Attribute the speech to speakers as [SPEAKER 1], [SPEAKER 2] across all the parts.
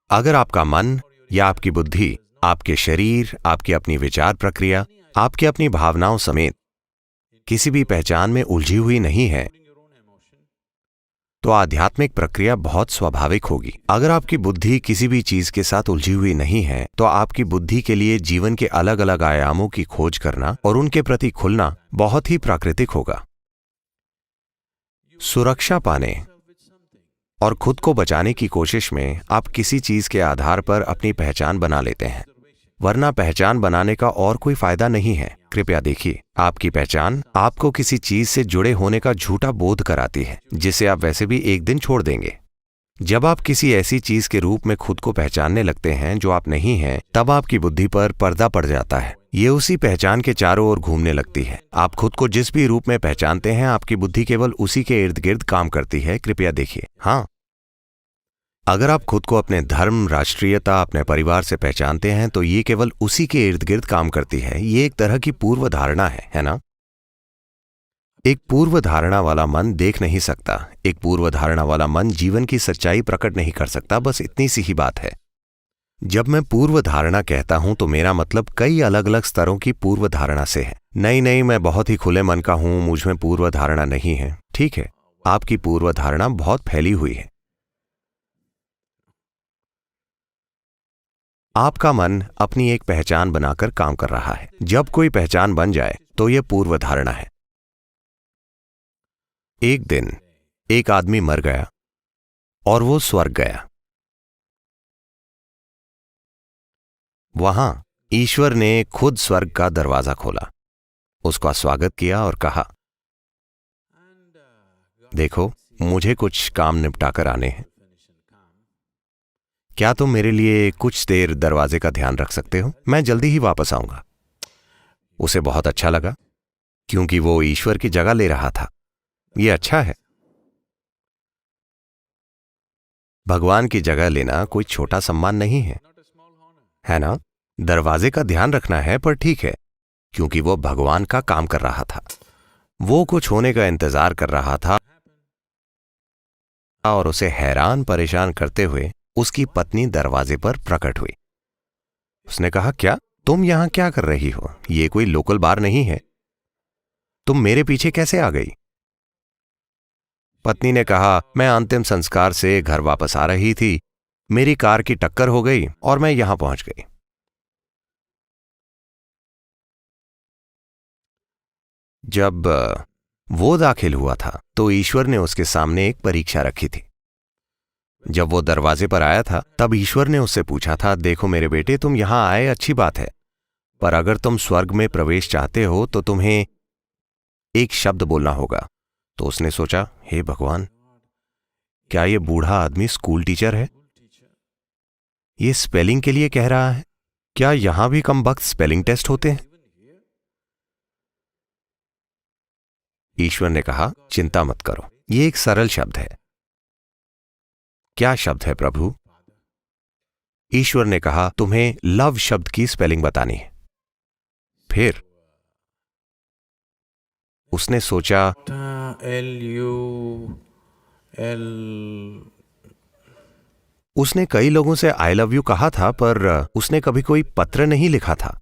[SPEAKER 1] अगर आपका मन या आपकी बुद्धि, आपके शरीर, आपकी अपनी विचार प्रक्रिया, आपकी अपनी भावनाओं समेत किसी भी पहचान में उलझी हुई नहीं है, तो आध्यात्मिक प्रक्रिया बहुत स्वाभाविक होगी। अगर आपकी बुद्धि किसी भी चीज के साथ उलझी हुई नहीं है, तो आपकी बुद्धि के लिए जीवन के अलग अलग आयामों की खोज करना और उनके प्रति खुलना बहुत ही प्राकृतिक होगा। सुरक्षा पाने और खुद को बचाने की कोशिश में आप किसी चीज के आधार पर अपनी पहचान बना लेते हैं, वरना पहचान बनाने का और कोई फायदा नहीं है। कृपया देखिए, आपकी पहचान आपको किसी चीज से जुड़े होने का झूठा बोध कराती है, जिसे आप वैसे भी एक दिन छोड़ देंगे। जब आप किसी ऐसी चीज के रूप में खुद को पहचानने लगते हैं जो आप नहीं हैं, तब आपकी बुद्धि पर पर्दा पड़ जाता है। ये उसी पहचान के चारों ओर घूमने लगती है। आप खुद को जिस भी रूप में पहचानते हैं, आपकी बुद्धि केवल उसी के इर्द गिर्द काम करती है। कृपया देखिए। हाँ, अगर आप खुद को अपने धर्म, राष्ट्रीयता, अपने परिवार से पहचानते हैं, तो ये केवल उसी के इर्द गिर्द काम करती है। ये एक तरह की पूर्व धारणा है ना? एक पूर्व धारणा वाला मन देख नहीं सकता, एक पूर्व धारणा वाला मन जीवन की सच्चाई प्रकट नहीं कर सकता। बस इतनी सी ही बात है। जब मैं पूर्व धारणा कहता हूं, तो मेरा मतलब कई अलग अलग स्तरों की पूर्व धारणा से है। नहीं, मैं बहुत ही खुले मन का हूं, मुझ में पूर्व धारणा नहीं है। ठीक है, आपकी पूर्व धारणा बहुत फैली हुई है। आपका मन अपनी एक पहचान बनाकर काम कर रहा है। जब कोई पहचान बन जाए, तो यह पूर्व धारणा है। एक दिन एक आदमी मर गया और वो स्वर्ग गया। वहां ईश्वर ने खुद स्वर्ग का दरवाजा खोला, उसका स्वागत किया और कहा, देखो, मुझे कुछ काम निपटाकर आने हैं। क्या तुम मेरे लिए कुछ देर दरवाजे का ध्यान रख सकते हो? मैं जल्दी ही वापस आऊंगा। उसे बहुत अच्छा लगा, क्योंकि वो ईश्वर की जगह ले रहा था। ये अच्छा है। भगवान की जगह लेना कोई छोटा सम्मान नहीं है ना? दरवाजे का ध्यान रखना है, पर ठीक है, क्योंकि वो भगवान का काम कर रहा था। वो कुछ होने का इंतजार कर रहा था, और उसे हैरान परेशान करते हुए उसकी पत्नी दरवाजे पर प्रकट हुई। उसने कहा, क्या तुम यहां क्या कर रही हो? ये कोई लोकल बार नहीं है। तुम मेरे पीछे कैसे आ गई? पत्नी ने कहा, मैं अंतिम संस्कार से घर वापस आ रही थी, मेरी कार की टक्कर हो गई और मैं यहां पहुंच गई। जब वो दाखिल हुआ था, तो ईश्वर ने उसके सामने एक परीक्षा रखी थी। जब वो दरवाजे पर आया था, तब ईश्वर ने उससे पूछा था, देखो मेरे बेटे, तुम यहां आए अच्छी बात है, पर अगर तुम स्वर्ग में प्रवेश चाहते हो, तो तुम्हें एक शब्द बोलना होगा। तो उसने सोचा, हे भगवान, क्या ये बूढ़ा आदमी स्कूल टीचर है? ये स्पेलिंग के लिए कह रहा है। क्या यहां भी कमबख्त स्पेलिंग टेस्ट होते हैं? ईश्वर ने कहा, चिंता मत करो, ये एक सरल शब्द है। क्या शब्द है प्रभु? ईश्वर ने कहा, तुम्हें लव शब्द की स्पेलिंग बतानी है। फिर उसने सोचा, उसने कई लोगों से आई लव यू कहा था, पर उसने कभी कोई पत्र नहीं लिखा था।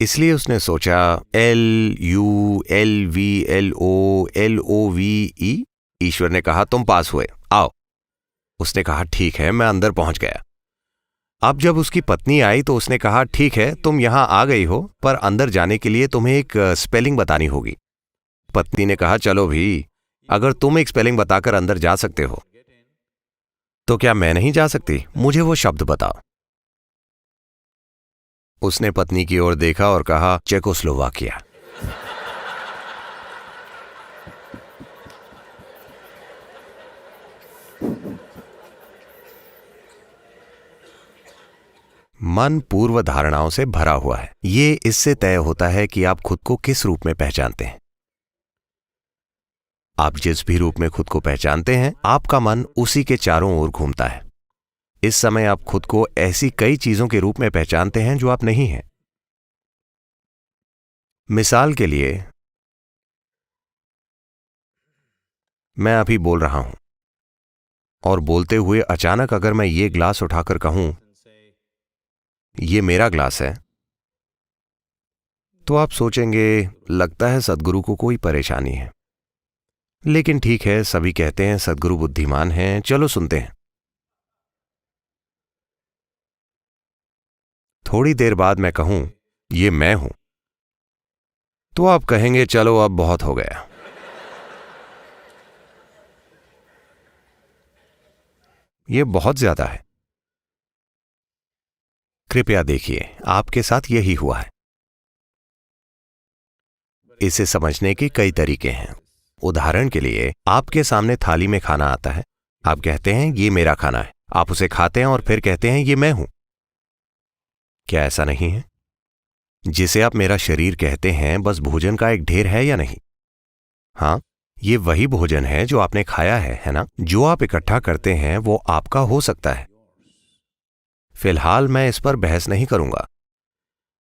[SPEAKER 1] इसलिए उसने सोचा, LULVLOLOVE। ईश्वर ने कहा, तुम पास हुए, आओ। उसने कहा, ठीक है, मैं अंदर पहुंच गया। अब जब उसकी पत्नी आई, तो उसने कहा, ठीक है, तुम यहां आ गई हो, पर अंदर जाने के लिए तुम्हें एक स्पेलिंग बतानी होगी। पत्नी ने कहा, चलो भी, अगर तुम एक स्पेलिंग बताकर अंदर जा सकते हो, तो क्या मैं नहीं जा सकती? मुझे वो शब्द बताओ। उसने पत्नी की ओर देखा और कहा, चेकोस्लोवाकिया। मन पूर्व धारणाओं से भरा हुआ है। ये इससे तय होता है कि आप खुद को किस रूप में पहचानते हैं। आप जिस भी रूप में खुद को पहचानते हैं, आपका मन उसी के चारों ओर घूमता है। इस समय आप खुद को ऐसी कई चीजों के रूप में पहचानते हैं जो आप नहीं हैं। मिसाल के लिए, मैं अभी बोल रहा हूं, और बोलते हुए अचानक अगर मैं ये ग्लास उठाकर कहूं, ये मेरा ग्लास है, तो आप सोचेंगे लगता है सद्गुरु को कोई परेशानी है। लेकिन ठीक है, सभी कहते हैं सद्गुरु बुद्धिमान हैं, चलो सुनते हैं। थोड़ी देर बाद मैं कहूं, ये मैं हूं, तो आप कहेंगे चलो अब बहुत हो गया। ये बहुत ज्यादा है। कृपया देखिए, आपके साथ यही हुआ है। इसे समझने के कई तरीके हैं। उदाहरण के लिए, आपके सामने थाली में खाना आता है, आप कहते हैं ये मेरा खाना है, आप उसे खाते हैं और फिर कहते हैं ये मैं हूं। क्या ऐसा नहीं है? जिसे आप मेरा शरीर कहते हैं बस भोजन का एक ढेर है या नहीं? हाँ, ये वही भोजन है जो आपने खाया है ना? जो आप इकट्ठा करते हैं वो आपका हो सकता है। फिलहाल मैं इस पर बहस नहीं करूंगा,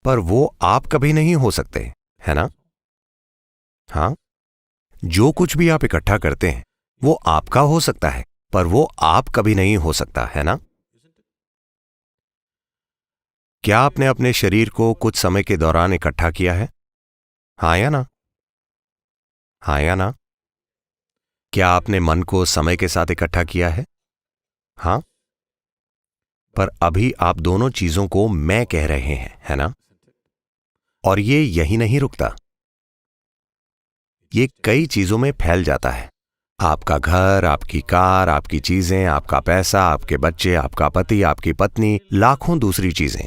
[SPEAKER 1] पर वो आप कभी नहीं हो सकते, है ना? हाँ, जो कुछ भी आप इकट्ठा करते हैं वो आपका हो सकता है, पर वो आप कभी नहीं हो सकता, है ना? क्या आपने अपने शरीर को कुछ समय के दौरान इकट्ठा किया है? हाँ या ना? हाँ या ना? क्या आपने मन को समय के साथ इकट्ठा किया है? हाँ। पर अभी आप दोनों चीजों को मैं कह रहे हैं, है ना? और ये यही नहीं रुकता, ये कई चीजों में फैल जाता है। आपका घर, आपकी कार, आपकी चीजें, आपका पैसा, आपके बच्चे, आपका पति, आपकी पत्नी, लाखों दूसरी चीजें,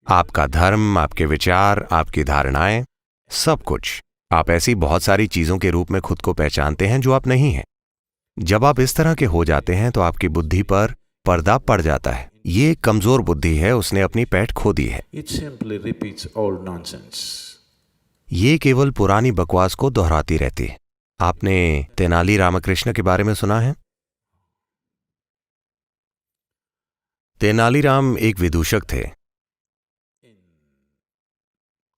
[SPEAKER 1] आपका धर्म, आपके विचार, आपकी धारणाएं, सब कुछ। आप ऐसी बहुत सारी चीजों के रूप में खुद को पहचानते हैं जो आप नहीं हैं। जब आप इस तरह के हो जाते हैं तो आपकी बुद्धि पर पर्दा पड़ जाता है। ये एक कमजोर बुद्धि है, उसने अपनी पैठ खो दी है।
[SPEAKER 2] It simply repeats old nonsense.
[SPEAKER 1] ये केवल पुरानी बकवास को दोहराती रहती है। आपने तेनाली रामकृष्ण के बारे में सुना है? तेनालीराम एक विदूषक थे।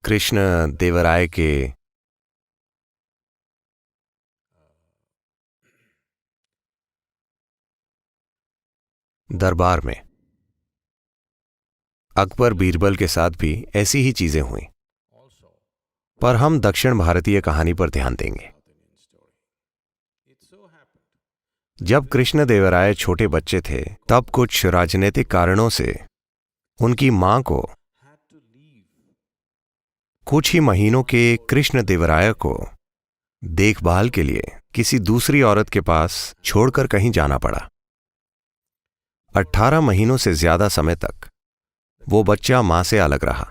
[SPEAKER 1] कृष्ण देवराय के दरबार में अकबर बीरबल के साथ भी ऐसी ही चीजें हुई, पर हम दक्षिण भारतीय कहानी पर ध्यान देंगे। जब कृष्ण देवराय छोटे बच्चे थे तब कुछ राजनीतिक कारणों से उनकी मां को कुछ ही महीनों के कृष्ण देवराय को देखभाल के लिए किसी दूसरी औरत के पास छोड़कर कहीं जाना पड़ा। 18 महीनों से ज्यादा समय तक वो बच्चा मां से अलग रहा,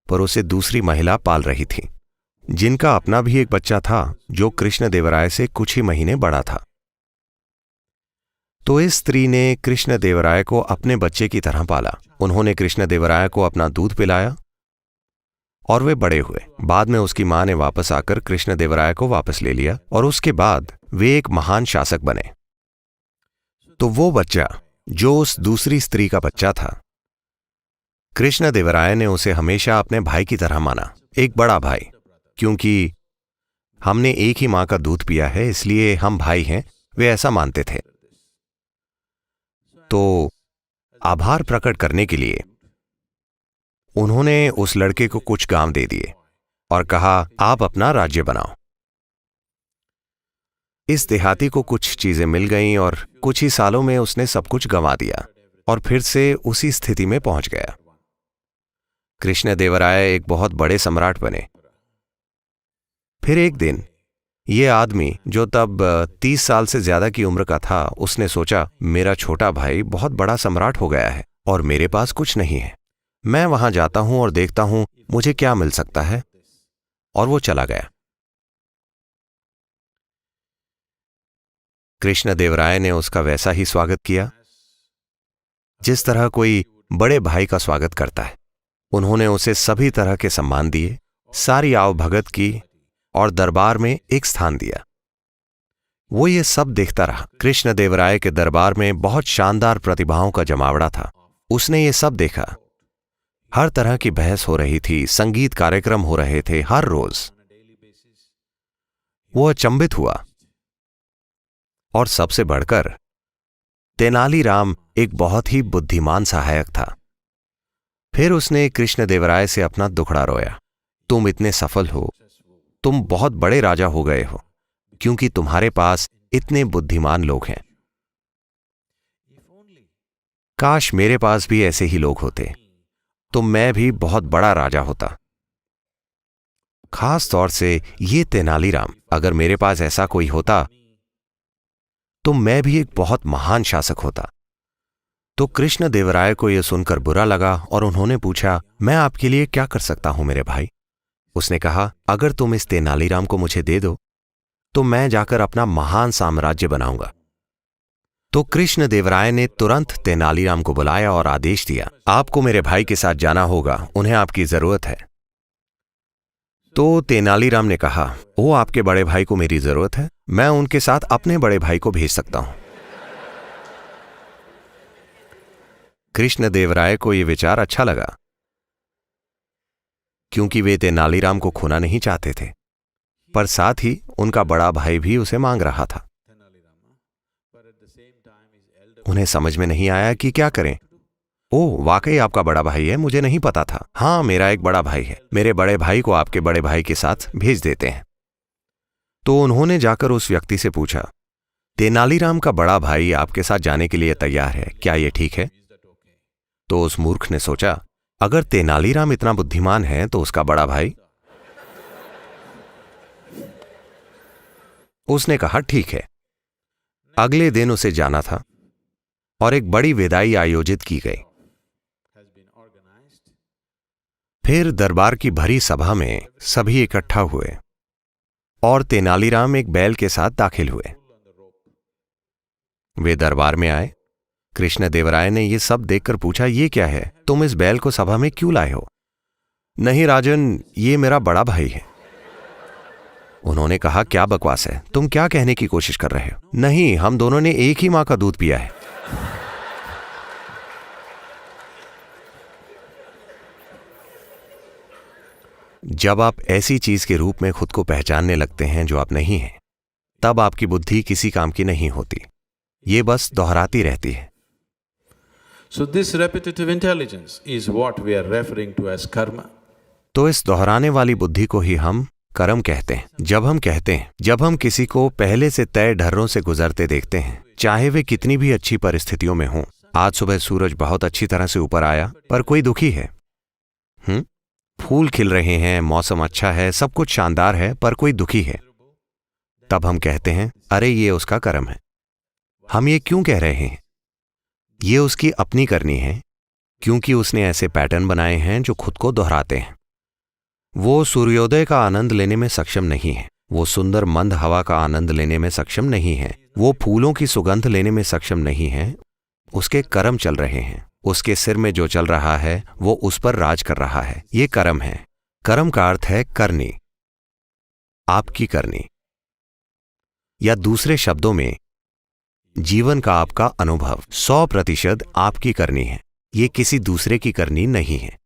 [SPEAKER 1] पर उसे दूसरी महिला पाल रही थी, जिनका अपना भी एक बच्चा था जो कृष्ण देवराय से कुछ ही महीने बड़ा था। तो इस स्त्री ने कृष्ण देवराय को अपने बच्चे की तरह पाला। उन्होंने कृष्ण देवराय को अपना दूध पिलाया और वे बड़े हुए। बाद में उसकी मां ने वापस आकर कृष्ण देवराय को वापस ले लिया और उसके बाद वे एक महान शासक बने। तो वो बच्चा जो उस दूसरी स्त्री का बच्चा था, कृष्ण देवराय ने उसे हमेशा अपने भाई की तरह माना, एक बड़ा भाई। क्योंकि हमने एक ही मां का दूध पिया है इसलिए हम भाई हैं, वे ऐसा मानते थे। तो आभार प्रकट करने के लिए उन्होंने उस लड़के को कुछ गांव दे दिए और कहा आप अपना राज्य बनाओ। इस देहाती को कुछ चीजें मिल गईं और कुछ ही सालों में उसने सब कुछ गंवा दिया और फिर से उसी स्थिति में पहुंच गया। कृष्ण देवराय एक बहुत बड़े सम्राट बने। फिर एक दिन ये आदमी जो तब 30 साल से ज्यादा की उम्र का था, उसने सोचा मेरा छोटा भाई बहुत बड़ा सम्राट हो गया है और मेरे पास कुछ नहीं है, मैं वहां जाता हूं और देखता हूं मुझे क्या मिल सकता है। और वो चला गया। कृष्ण देवराय ने उसका वैसा ही स्वागत किया जिस तरह कोई बड़े भाई का स्वागत करता है। उन्होंने उसे सभी तरह के सम्मान दिए, सारी आवभगत की और दरबार में एक स्थान दिया। वो ये सब देखता रहा। कृष्ण देवराय के दरबार में बहुत शानदार प्रतिभाओं का जमावड़ा था। उसने ये सब देखा। हर तरह की बहस हो रही थी, संगीत कार्यक्रम हो रहे थे हर रोज। वो अचंभित हुआ। और सबसे बढ़कर तेनालीराम एक बहुत ही बुद्धिमान सहायक था। फिर उसने कृष्णदेवराय से अपना दुखड़ा रोया। तुम इतने सफल हो, तुम बहुत बड़े राजा हो गए हो क्योंकि तुम्हारे पास इतने बुद्धिमान लोग हैं। काश मेरे पास भी ऐसे ही लोग होते तो मैं भी बहुत बड़ा राजा होता। खास तौर से ये तेनालीराम, अगर मेरे पास ऐसा कोई होता तो मैं भी एक बहुत महान शासक होता। तो कृष्णदेवराय को यह सुनकर बुरा लगा और उन्होंने पूछा, मैं आपके लिए क्या कर सकता हूं मेरे भाई? उसने कहा, अगर तुम इस तेनालीराम को मुझे दे दो तो मैं जाकर अपना महान साम्राज्य बनाऊंगा। तो कृष्णदेवराय ने तुरंत तेनालीराम को बुलाया और आदेश दिया, आपको मेरे भाई के साथ जाना होगा, उन्हें आपकी जरूरत है। तो तेनालीराम ने कहा, ओ आपके बड़े भाई को मेरी जरूरत है, मैं उनके साथ अपने बड़े भाई को भेज सकता हूं। कृष्णदेवराय को यह विचार अच्छा लगा क्योंकि वे तेनालीराम को खोना नहीं चाहते थे, पर साथ ही उनका बड़ा भाई भी उसे मांग रहा था। उन्हें समझ में नहीं आया कि क्या करें। ओह, वाकई आपका बड़ा भाई है, मुझे नहीं पता था। हाँ, मेरा एक बड़ा भाई है, मेरे बड़े भाई को आपके बड़े भाई के साथ भेज देते हैं। तो उन्होंने जाकर उस व्यक्ति से पूछा, तेनालीराम का बड़ा भाई आपके साथ जाने के लिए तैयार है, क्या यह ठीक है? तो उस मूर्ख ने सोचा, अगर तेनालीराम इतना बुद्धिमान है तो उसका बड़ा भाई। उसने कहा, ठीक है। अगले दिन उसे जाना था और एक बड़ी विदाई आयोजित की गई। फिर दरबार की भरी सभा में सभी इकट्ठा हुए और तेनालीराम एक बैल के साथ दाखिल हुए। वे दरबार में आए। कृष्णदेवराय ने यह सब देखकर पूछा, ये क्या है? तुम इस बैल को सभा में क्यों लाए हो? नहीं राजन, ये मेरा बड़ा भाई है। उन्होंने कहा, क्या बकवास है, तुम क्या कहने की कोशिश कर रहे हो? नहीं, हम दोनों ने एक ही मां का दूध पिया है। जब आप ऐसी चीज के रूप में खुद को पहचानने लगते हैं जो आप नहीं हैं, तब आपकी बुद्धि किसी काम की नहीं होती, ये बस दोहराती रहती है।
[SPEAKER 2] So this repetitive intelligence is what we are referring to as karma.
[SPEAKER 1] तो इस दोहराने वाली बुद्धि को ही हम कर्म कहते हैं। जब हम किसी को पहले से तय ढर्रों से गुजरते देखते हैं, चाहे वे कितनी भी अच्छी परिस्थितियों में हों। आज सुबह सूरज बहुत अच्छी तरह से ऊपर आया पर कोई दुखी है। फूल खिल रहे हैं, मौसम अच्छा है, सब कुछ शानदार है, पर कोई दुखी है। तब हम कहते हैं, अरे ये उसका कर्म है। हम ये क्यों कह रहे हैं? ये उसकी अपनी करनी है, क्योंकि उसने ऐसे पैटर्न बनाए हैं जो खुद को दोहराते हैं। वो सूर्योदय का आनंद लेने में सक्षम नहीं है, वो सुंदर मंद हवा का आनंद लेने में सक्षम नहीं है, वो फूलों की सुगंध लेने में सक्षम नहीं है। उसके कर्म चल रहे हैं, उसके सिर में जो चल रहा है वो उस पर राज कर रहा है। ये कर्म है। कर्म का अर्थ है करनी, आपकी करनी, या दूसरे शब्दों में जीवन का आपका अनुभव 100% आपकी करनी है, ये किसी दूसरे की करनी नहीं है।